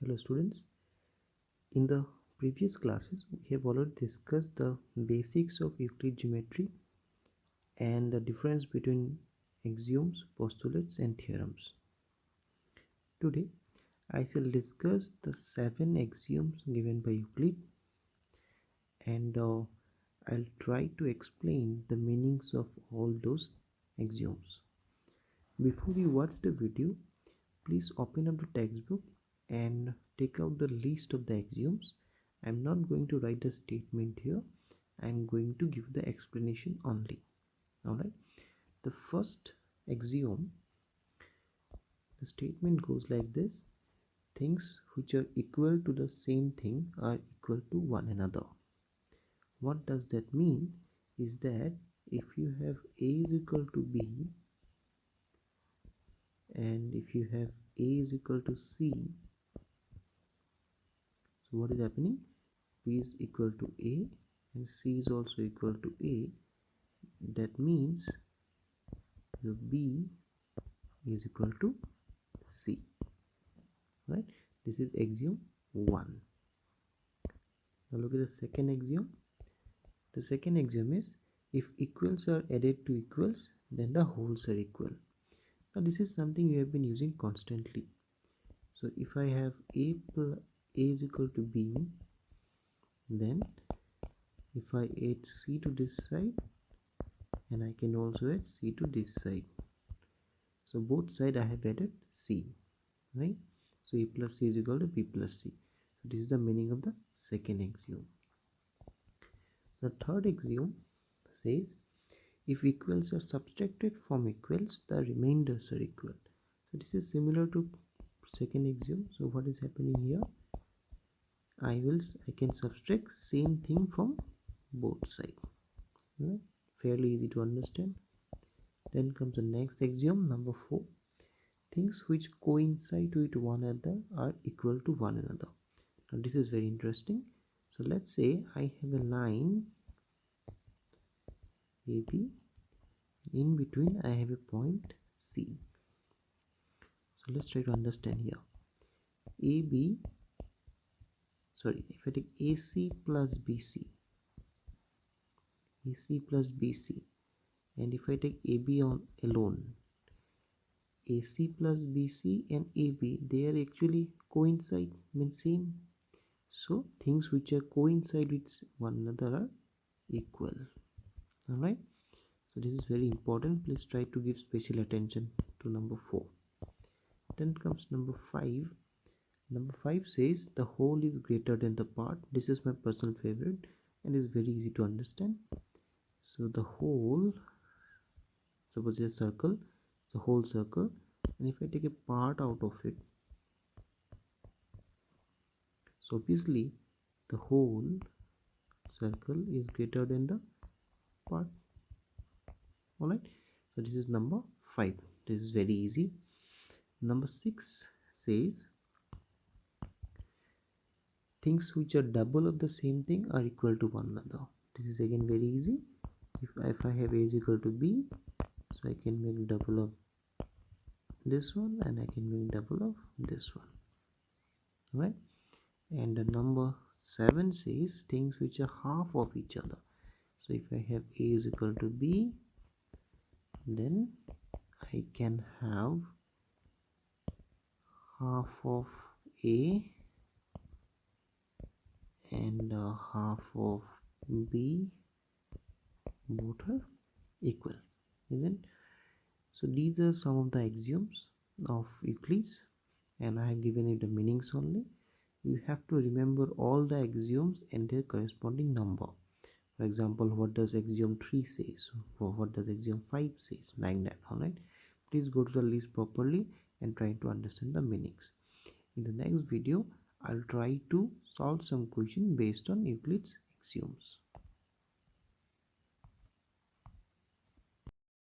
Hello students, in the previous classes we have already discussed the basics of Euclid geometry and the difference between axioms, postulates and theorems. Today I shall discuss the 7 axioms given by Euclid and I'll try to explain the meanings of all those axioms. Before we watch the video, please open up the textbook and take out the list of the axioms. I'm not going to write the statement here. I'm going to give the explanation only. Alright. The first axiom, the statement goes like this: things which are equal to the same thing are equal to one another. What does that mean? Is that if you have A is equal to B and if you have A is equal to C, so what is happening? B is equal to A and C is also equal to A. That means your B is equal to C. Right? This is axiom 1. Now look at the second axiom. The second axiom is if equals are added to equals, then the wholes are equal. Now this is something we have been using constantly. So if I have A is equal to B, then if I add C to this side, and I can also add C to this side. So both sides I have added C, right? So A plus C is equal to B plus C. So this is the meaning of the second axiom. The third axiom says if equals are subtracted from equals, the remainders are equal. So this is similar to second axiom. So what is happening here? I can subtract same thing from both sides. Right? Fairly easy to understand. Then comes the next axiom, number 4. Things which coincide with one another are equal to one another. Now this is very interesting. So let's say I have a line AB, in between I have a point C. So let's try to understand here. If I take AC plus BC, and if I take AB on alone, AC plus BC and AB, they are actually coincide, means same. So things which are coincide with one another are equal. Alright, so this is very important. Please try to give special attention to number 4. Then comes number 5. Number 5 says the whole is greater than the part. This is my personal favorite and is very easy to understand. So the whole, suppose a circle, the whole circle, and if I take a part out of it, so obviously the whole circle is greater than the part. Alright, so this is number 5. This is very easy. Number 6 says things which are double of the same thing are equal to one another. This is again very easy. If I have A is equal to B, so I can make double of this one and I can make double of this one. Right? And the number 7 says things which are half of each other. So if I have A is equal to B, then I can have half of A and half of B, both are equal, isn't it? So these are some of the axioms of Euclid and I have given you the meanings only. You have to remember all the axioms and their corresponding number. For example, what does axiom 3 say? So what does axiom 5 says? Like that. Alright, please go to the list properly and try to understand the meanings. In the next video, I'll try to solve some question based on Euclid's axioms.